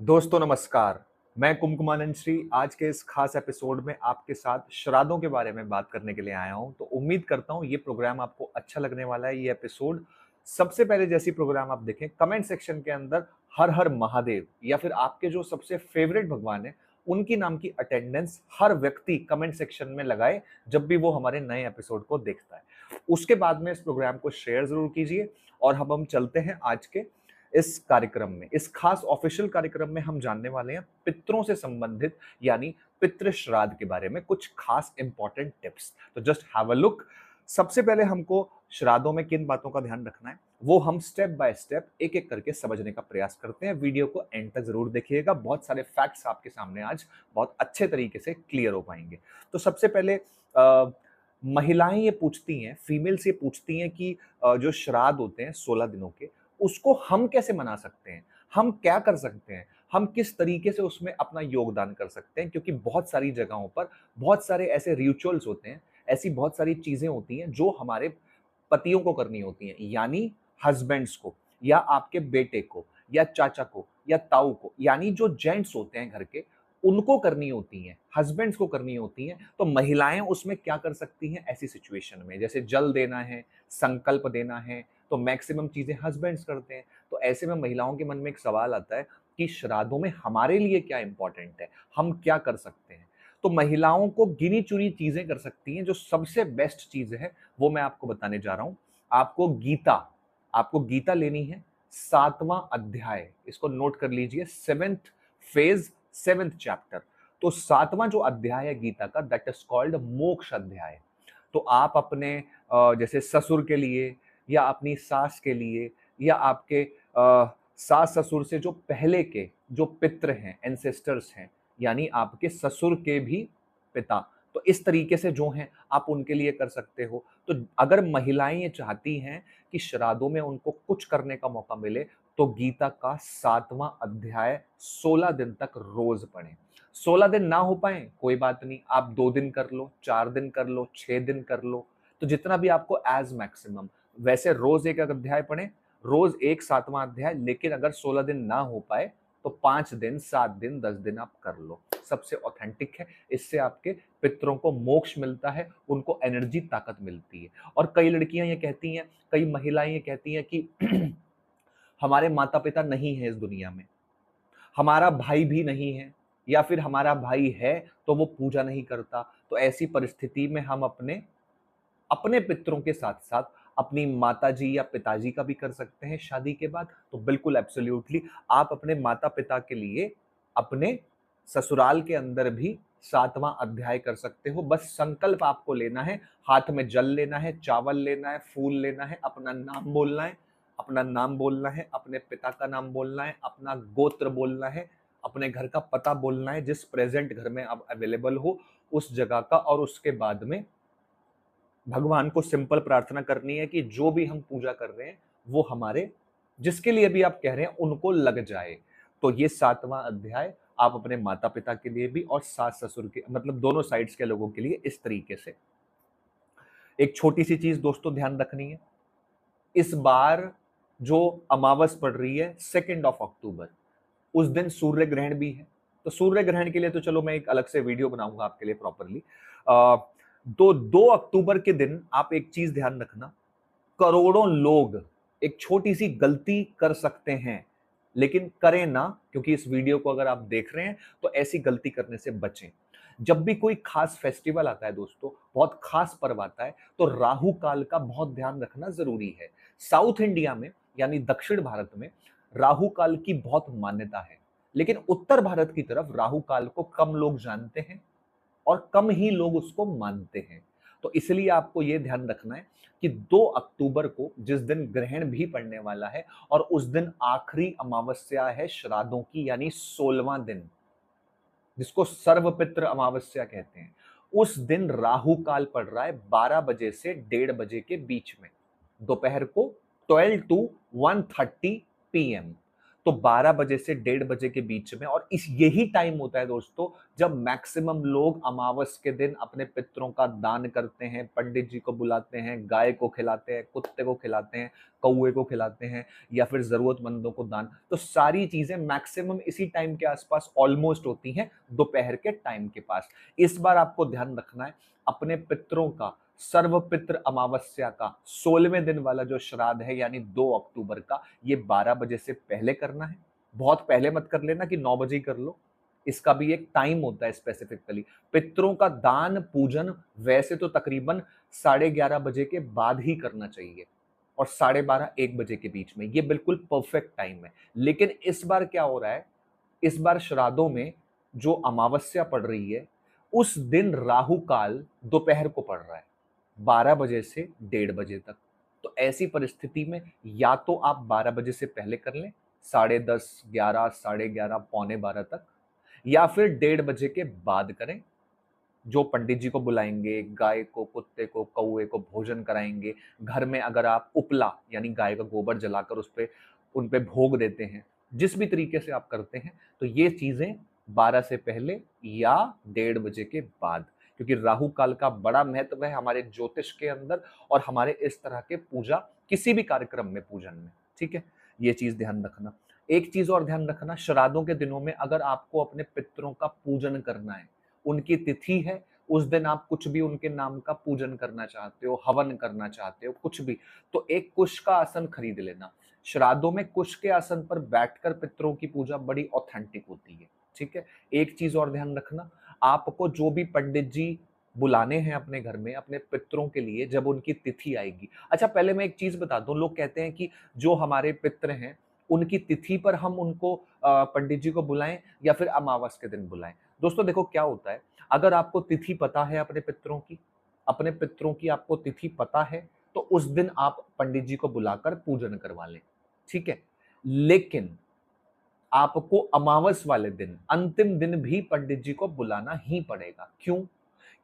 दोस्तों नमस्कार। मैं कुमकुमानंद श्री आज के इस खास एपिसोड में आपके साथ श्राद्धों के बारे में बात करने के लिए आया हूं। तो उम्मीद करता हूं ये प्रोग्राम आपको अच्छा लगने वाला है। ये एपिसोड सबसे पहले जैसी प्रोग्राम आप देखें, कमेंट सेक्शन के अंदर हर हर महादेव या फिर आपके जो सबसे फेवरेट भगवान है उनकी नाम की अटेंडेंस हर व्यक्ति कमेंट सेक्शन में लगाए जब भी वो हमारे नए एपिसोड को देखता है। उसके बाद में इस प्रोग्राम को शेयर जरूर कीजिए। और अब हम चलते हैं आज के इस कार्यक्रम में। इस खास ऑफिशियल कार्यक्रम में हम जानने वाले हैं पितरों से संबंधित यानी पितृ श्राद्ध के बारे में कुछ खास इंपॉर्टेंट टिप्स। तो जस्ट हैव अ लुक। सबसे पहले हमको श्राद्धों में किन बातों का ध्यान रखना है वो हम स्टेप बाय स्टेप एक एक करके समझने का प्रयास करते हैं। वीडियो को एंड तक जरूर देखिएगा, बहुत सारे फैक्ट्स आपके सामने आज बहुत अच्छे तरीके से क्लियर हो पाएंगे। तो सबसे पहले महिलाएं ये पूछती हैं, फीमेल्स ये पूछती हैं कि जो श्राद्ध होते हैं 16 दिनों के, उसको हम कैसे मना सकते हैं, हम क्या कर सकते हैं, हम किस तरीके से उसमें अपना योगदान कर सकते हैं। क्योंकि बहुत सारी जगहों पर बहुत सारे ऐसे रिचुअल्स होते हैं, ऐसी बहुत सारी चीजें होती हैं जो हमारे पतियों को करनी होती हैं, यानी हस्बैंड्स को या आपके बेटे को या चाचा को या ताऊ को, यानी जो जेंट्स होते हैं घर के, उनको करनी होती हैं, हस्बैंड्स को करनी होती हैं। तो महिलाएं उसमें क्या कर सकती हैं ऐसी सिचुएशन में? जैसे जल देना है, संकल्प देना है, तो मैक्सिमम चीजें हस्बैंड्स करते हैं। तो ऐसे में महिलाओं के मन में एक सवाल आता है कि श्राद्धों में हमारे लिए क्या इंपॉर्टेंट है, हम क्या कर सकते हैं। तो महिलाओं को गिनी चुनी चीजें कर सकती हैं। जो सबसे बेस्ट चीज है वो मैं आपको बताने जा रहा हूं। आपको गीता लेनी है, 7वां अध्याय, इसको नोट कर लीजिए, 7th फेज, 7th चैप्टर। तो 7वां जो अध्याय है गीता का, दैट इज कॉल्ड मोक्ष अध्याय। तो आप अपने जैसे ससुर के लिए या अपनी सास के लिए या आपके सास ससुर से जो पहले के जो पितृ हैं, एंसेस्टर्स हैं, यानी आपके ससुर के भी पिता, तो इस तरीके से जो हैं आप उनके लिए कर सकते हो। तो अगर महिलाएं ये चाहती हैं कि श्राद्धों में उनको कुछ करने का मौका मिले, तो गीता का 7वां अध्याय 16 दिन तक रोज पढ़ें। 16 दिन ना हो पाए कोई बात नहीं, आप 2 दिन कर लो, 4 दिन कर लो, 6 दिन कर लो, तो जितना भी आपको एज मैक्सिमम। वैसे रोज एक अध्याय पढ़ें, रोज एक 7वां अध्याय। लेकिन अगर 16 दिन ना हो पाए तो 5 दिन, 7 दिन, 10 दिन आप कर लो, सबसे ऑथेंटिक है। इससे आपके पितरों को मोक्ष मिलता है, उनको एनर्जी, ताकत मिलती है। और कई लड़कियां ये कहती हैं, कई महिलाएं ये कहती हैं कि हमारे माता पिता नहीं है इस दुनिया में, हमारा भाई भी नहीं है, या फिर हमारा भाई है तो वो पूजा नहीं करता। तो ऐसी परिस्थिति में हम अपने अपने पितरों के साथ साथ अपनी माताजी या पिताजी का भी कर सकते हैं शादी के बाद। तो बिल्कुल एब्सोल्युटली आप अपने माता पिता के लिए अपने ससुराल के अंदर भी 7वां अध्याय कर सकते हो। बस संकल्प आपको लेना है, हाथ में जल लेना है, चावल लेना है, फूल लेना है, अपना नाम बोलना है, अपना नाम बोलना है, अपने पिता का नाम बोलना है, अपना गोत्र बोलना है, अपने घर का पता बोलना है, जिस प्रेजेंट घर में अब अवेलेबल हो उस जगह का। और उसके बाद में भगवान को सिंपल प्रार्थना करनी है कि जो भी हम पूजा कर रहे हैं वो हमारे, जिसके लिए भी आप कह रहे हैं, उनको लग जाए। तो ये 7वां अध्याय आप अपने माता पिता के लिए भी और सास ससुर के, मतलब दोनों साइड्स के लोगों के लिए इस तरीके से। एक छोटी सी चीज दोस्तों ध्यान रखनी है, इस बार जो अमावस पड़ रही है 2 अक्टूबर, उस दिन सूर्य ग्रहण भी है। तो सूर्य ग्रहण के लिए तो चलो मैं एक अलग से वीडियो बनाऊंगा आपके लिए प्रॉपरली। तो 2 अक्टूबर के दिन आप एक चीज ध्यान रखना, करोड़ों लोग एक छोटी सी गलती कर सकते हैं, लेकिन करें ना, क्योंकि इस वीडियो को अगर आप देख रहे हैं तो ऐसी गलती करने से बचें। जब भी कोई खास फेस्टिवल आता है दोस्तों, बहुत खास पर्व आता है, तो राहु काल का बहुत ध्यान रखना जरूरी है। साउथ इंडिया में यानी दक्षिण भारत में राहु काल की बहुत मान्यता है, लेकिन उत्तर भारत की तरफ राहु काल को कम लोग जानते हैं और कम ही लोग उसको मानते हैं। तो इसलिए आपको यह ध्यान रखना है कि 2 अक्टूबर को जिस दिन ग्रहण भी पड़ने वाला है और उस दिन आखिरी अमावस्या है श्राद्धों की, यानी 16वां दिन, जिसको सर्वपित्र अमावस्या कहते हैं, उस दिन राहु काल पड़ रहा है 12 बजे से 1:30 बजे के बीच में, दोपहर को 12 to 1:30 PM। तो 12 बजे से 1:30 के बीच में, और इस यही टाइम होता है दोस्तों जब मैक्सिमम लोग अमावस के दिन अपने पितरों का दान करते हैं, पंडित जी को बुलाते हैं, गाय को खिलाते हैं, कुत्ते को खिलाते हैं, कौए को खिलाते हैं, या फिर जरूरतमंदों को दान। तो सारी चीजें मैक्सिमम इसी टाइम के आसपास ऑलमोस्ट होती हैं, दोपहर के टाइम के पास। इस बार आपको ध्यान रखना है अपने पितरों का सर्वपित्र अमावस्या का 16वें दिन वाला जो श्राद्ध है यानी 2 अक्टूबर का, ये 12 बजे से पहले करना है। बहुत पहले मत कर लेना कि 9 बजे ही कर लो, इसका भी एक टाइम होता है स्पेसिफिकली। पितरों का दान पूजन वैसे तो तकरीबन 11:30 बजे के बाद ही करना चाहिए, और 12:30 1 बजे के बीच में, ये बिल्कुल परफेक्ट टाइम है। लेकिन इस बार क्या हो रहा है, इस बार श्राद्धों में जो अमावस्या पड़ रही है उस दिन राहु काल दोपहर को पड़ रहा है, 12 बजे से 1:30 तक। तो ऐसी परिस्थिति में या तो आप 12 बजे से पहले कर लें, 10:30, 11, 11:30, पौने 12 तक, या फिर 1:30 के बाद करें। जो पंडित जी को बुलाएंगे, गाय को, कुत्ते को, कौए को भोजन कराएंगे, घर में अगर आप उपला यानी गाय का गोबर जलाकर उस पे उन पे भोग देते हैं, जिस भी तरीके से आप करते हैं, तो ये चीजें 12 से पहले या 1:30 के बाद, क्योंकि राहु काल का बड़ा महत्व है हमारे ज्योतिष के अंदर और हमारे इस तरह के पूजा किसी भी कार्यक्रम में, पूजन में। ठीक है, ये चीज ध्यान रखना। एक चीज और ध्यान रखना, श्राद्धों के दिनों में अगर आपको अपने पितरों का पूजन करना है, उनकी तिथि है, उस दिन आप कुछ भी उनके नाम का पूजन करना चाहते हो, हवन करना चाहते हो, कुछ भी, तो एक कुश का आसन खरीद लेना। श्राद्धों में कुश के आसन पर बैठकर पितरों की पूजा बड़ी ऑथेंटिक होती है। ठीक है, एक चीज और ध्यान रखना, आपको जो भी पंडित जी बुलाने हैं अपने घर में अपने पितरों के लिए, जब उनकी तिथि आएगी। अच्छा, पहले मैं एक चीज बता दूं, लोग कहते हैं कि जो हमारे पितर हैं उनकी तिथि पर हम उनको पंडित जी को बुलाएं या फिर अमावस के दिन बुलाएं। दोस्तों देखो क्या होता है, अगर आपको तिथि पता है अपने पितरों की आपको तिथि पता है, तो उस दिन आप पंडित जी को बुलाकर पूजन करवा लें। ठीक है, लेकिन आपको अमावस वाले दिन, अंतिम दिन भी पंडित जी को बुलाना ही पड़ेगा। क्यों?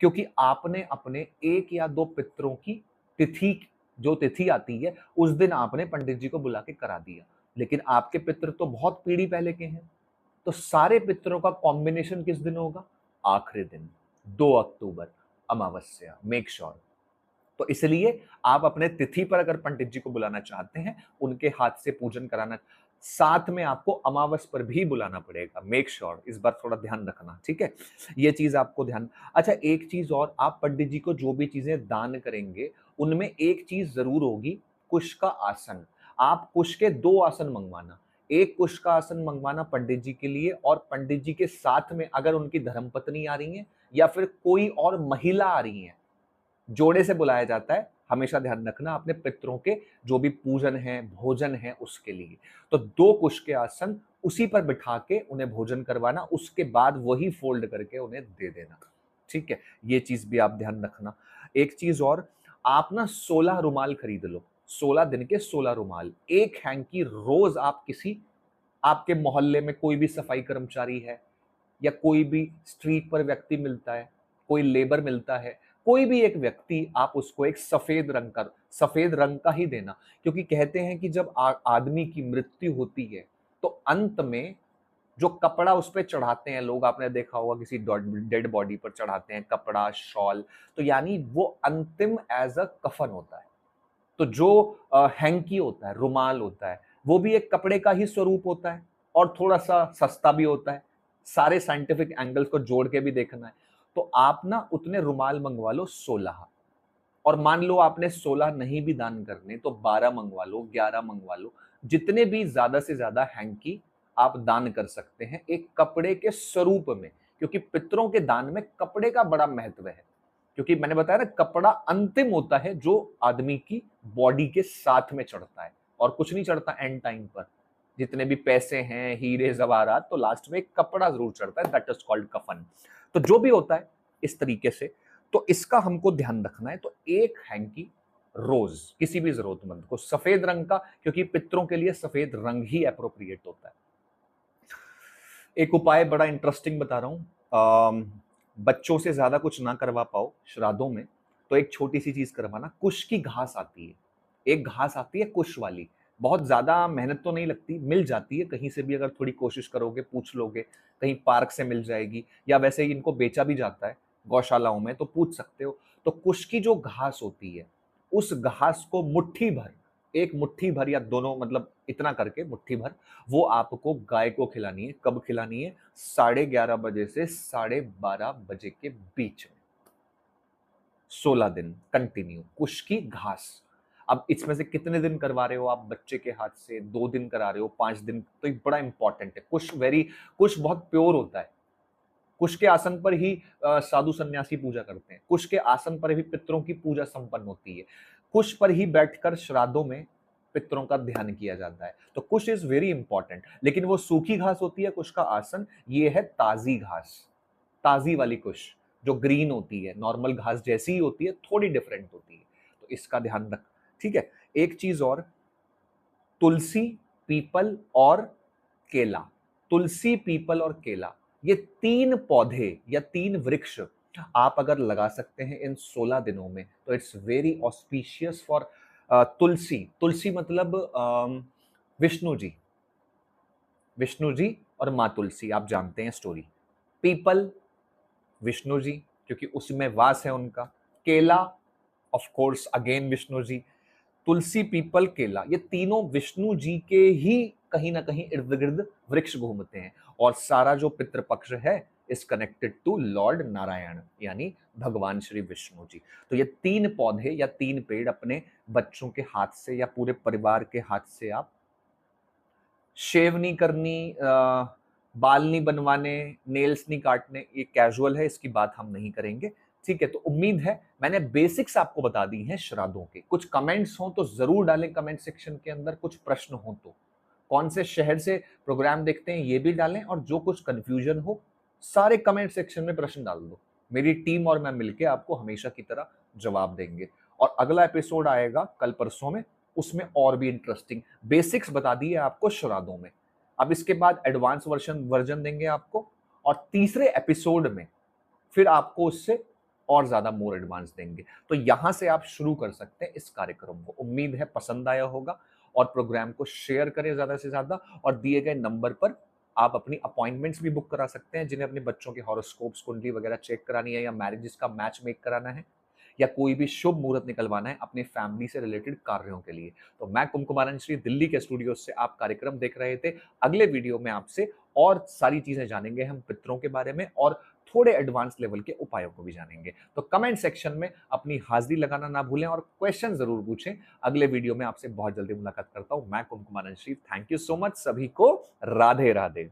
क्योंकि आपने अपने एक या दो पितरों की तिथि, जो तिथि आती है उस दिन आपने पंडित जी को बुला के करा दिया, लेकिन आपके पितर तो बहुत पीढ़ी पहले के हैं, तो सारे पितरों का कॉम्बिनेशन किस दिन होगा? आखिरी दिन, 2 अक्टूबर, अमावस्या। Make sure. तो इसलिए आप अपने तिथि पर अगर पंडित जी को बुलाना चाहते हैं, उनके हाथ से पूजन कराना, साथ में आपको अमावस पर भी बुलाना पड़ेगा। मेक श्योर, इस बार थोड़ा ध्यान रखना। ठीक है, ये चीज आपको ध्यान। अच्छा, एक चीज और, आप पंडित जी को जो भी चीजें दान करेंगे उनमें एक चीज जरूर होगी, कुश का आसन। आप कुश के 2 आसन मंगवाना, एक कुश का आसन मंगवाना पंडित जी के लिए, और पंडित जी के साथ में अगर उनकी धर्मपत्नी आ रही है या फिर कोई और महिला आ रही है, जोड़े से बुलाया जाता है, हमेशा ध्यान रखना अपने पितरों के जो भी पूजन है, भोजन है, उसके लिए। तो 2 कुश के आसन उसी पर बिठा के उन्हें भोजन करवाना, उसके बाद वही फोल्ड करके उन्हें दे देना। ठीक है, ये चीज भी आप ध्यान रखना। एक चीज और, आप ना 16 रुमाल खरीद लो, 16 दिन के 16 रुमाल, एक हैंकी रोज आप किसी, आपके मोहल्ले में कोई भी सफाई कर्मचारी है, या कोई भी स्ट्रीट पर व्यक्ति मिलता है, कोई लेबर मिलता है, कोई भी एक व्यक्ति, आप उसको एक सफेद रंग का ही देना। क्योंकि कहते हैं कि जब आदमी की मृत्यु होती है तो अंत में जो कपड़ा उस पे चढ़ाते हैं लोग, आपने देखा होगा किसी डेड बॉडी पर चढ़ाते हैं कपड़ा, शॉल, तो यानी वो अंतिम एज अ कफन होता है। तो जो हैंकी होता है, रुमाल होता है, वो भी एक कपड़े का ही स्वरूप होता है और थोड़ा सा सस्ता भी होता है। सारे साइंटिफिक एंगल्स को जोड़ के भी देखना है, तो आप ना उतने रुमाल मंगवा लो 16, और मान लो आपने 16 नहीं भी दान करने तो 12 मंगवा लो, 11 मंगवा लो, जितने भी ज्यादा से ज्यादा हैंकी आप दान कर सकते हैं एक कपड़े के स्वरूप में, क्योंकि पितरों के दान में कपड़े का बड़ा महत्व है। क्योंकि मैंने बताया ना, कपड़ा अंतिम होता है जो आदमी की बॉडी के साथ में चढ़ता है, और कुछ नहीं चढ़ता एंड टाइम पर। जितने भी पैसे हैं, हीरे जवाहरात, तो लास्ट में एक कपड़ा जरूर चढ़ता है, दैट इज कॉल्ड कफन। तो जो भी होता है इस तरीके से, तो इसका हमको ध्यान रखना है। तो एक हैंकी रोज किसी भी जरूरतमंद को, सफेद रंग का, क्योंकि पितरों के लिए सफेद रंग ही अप्रोप्रिएट होता है। एक उपाय बड़ा इंटरेस्टिंग बता रहा हूं, बच्चों से ज्यादा कुछ ना करवा पाओ श्राद्धों में, तो एक छोटी सी चीज करवाना, कुश की घास आती है, एक घास आती है कुश वाली, बहुत ज़्यादा मेहनत तो नहीं लगती, मिल जाती है कहीं से भी अगर थोड़ी कोशिश करोगे, पूछ लोगे, कहीं पार्क से मिल जाएगी या वैसे ही इनको बेचा भी जाता है गौशालाओं में, तो पूछ सकते हो। तो कुश की जो घास होती है, उस घास को मुट्ठी भर, एक मुट्ठी भर या दोनों मतलब इतना करके मुट्ठी भर, वो आपको गाय को खिलानी है। कब खिलानी है? 11:30 बजे से 12:30 बजे के बीच में। 16 दिन कंटिन्यू कुश की घास। अब इसमें से कितने दिन करवा रहे हो आप बच्चे के हाथ से? 2 दिन करा रहे हो, 5 दिन, तो ये बड़ा इंपॉर्टेंट है। कुश बहुत प्योर होता है। कुश के आसन पर ही साधु सन्यासी पूजा करते हैं। कुश के आसन पर ही पितरों की पूजा संपन्न होती है। कुश पर ही बैठकर श्राद्धों में पितरों का ध्यान किया जाता है। तो कुश इज वेरी इंपॉर्टेंट। लेकिन वो सूखी घास होती है कुश का आसन, ये है ताजी घास, ताजी वाली कुश जो ग्रीन होती है, नॉर्मल घास जैसी ही होती है, थोड़ी डिफरेंट होती है। तो इसका ध्यान रख। ठीक है। एक चीज और, तुलसी, पीपल और केला। तुलसी, पीपल और केला, ये 3 पौधे या 3 वृक्ष आप अगर लगा सकते हैं इन 16 दिनों में, तो इट्स वेरी ऑस्पिशियस फॉर तुलसी। तुलसी मतलब विष्णु जी, विष्णु जी और माँ तुलसी, आप जानते हैं स्टोरी। पीपल, विष्णु जी, क्योंकि उसमें वास है उनका। केला, of course again Vishnu ji. तुलसी, पीपल, केला, ये तीनों विष्णु जी के ही कहीं ना कहीं इर्द गिर्द वृक्ष घूमते हैं। और सारा जो पितृपक्ष है is connected to lord Narayan, यानी भगवान श्री विष्णु जी। तो ये 3 पौधे या 3 पेड़ अपने बच्चों के हाथ से या पूरे परिवार के हाथ से आप शेव नहीं करनी, बाल नहीं बनवाने, नेल्स नहीं काटने, ये कैजुअल है, इसकी बात हम नहीं करेंगे। ठीक है। तो उम्मीद है मैंने बेसिक्स आपको बता दी हैं श्राद्धों के। कुछ कमेंट्स हो तो जरूर डालें कमेंट सेक्शन के अंदर, कुछ प्रश्न हो तो कौन से शहर से प्रोग्राम देखते हैं ये भी डालें, और जो कुछ कंफ्यूजन हो सारे कमेंट सेक्शन में प्रश्न डाल दो। मेरी टीम और मैं मिलके आपको हमेशा की तरह जवाब देंगे। और अगला एपिसोड आएगा कल परसों में, उसमें और भी इंटरेस्टिंग बेसिक्स बता दिए आपको श्राद्धों में। अब इसके बाद एडवांस वर्जन देंगे आपको, और तीसरे एपिसोड में फिर आपको उससे और ज्यादा मोर एडवांस देंगे। तो यहां से आप शुरू कर सकते हैं इस कार्यक्रम को। उम्मीद है पसंद आया होगा, और प्रोग्राम को शेयर करें ज्यादा से ज्यादा, और दिए गए नंबर पर आप अपनी अपॉइंटमेंट्स भी बुक करा सकते हैं, जिन्हें अपने बच्चों के हॉरोस्कोप्स, कुंडली वगैरह चेक करानी है, या मैरिजेस का मैच मेक कराना है, या कोई भी शुभ मुहूर्त निकलवाना है अपनी फैमिली से रिलेटेड कार्यों के लिए। तो मैं कुमकुमानंद श्री दिल्ली के स्टूडियो से आप कार्यक्रम देख रहे थे। अगले वीडियो में आपसे और सारी चीजें जानेंगे हम पितरों के बारे में, और थोड़े एडवांस लेवल के उपायों को भी जानेंगे। तो कमेंट सेक्शन में अपनी हाजिरी लगाना ना भूलें और क्वेश्चन जरूर पूछें। अगले वीडियो में आपसे बहुत जल्दी मुलाकात करता हूं। मैं Kumkumanand Shri, thank you so much. सभी को राधे राधे।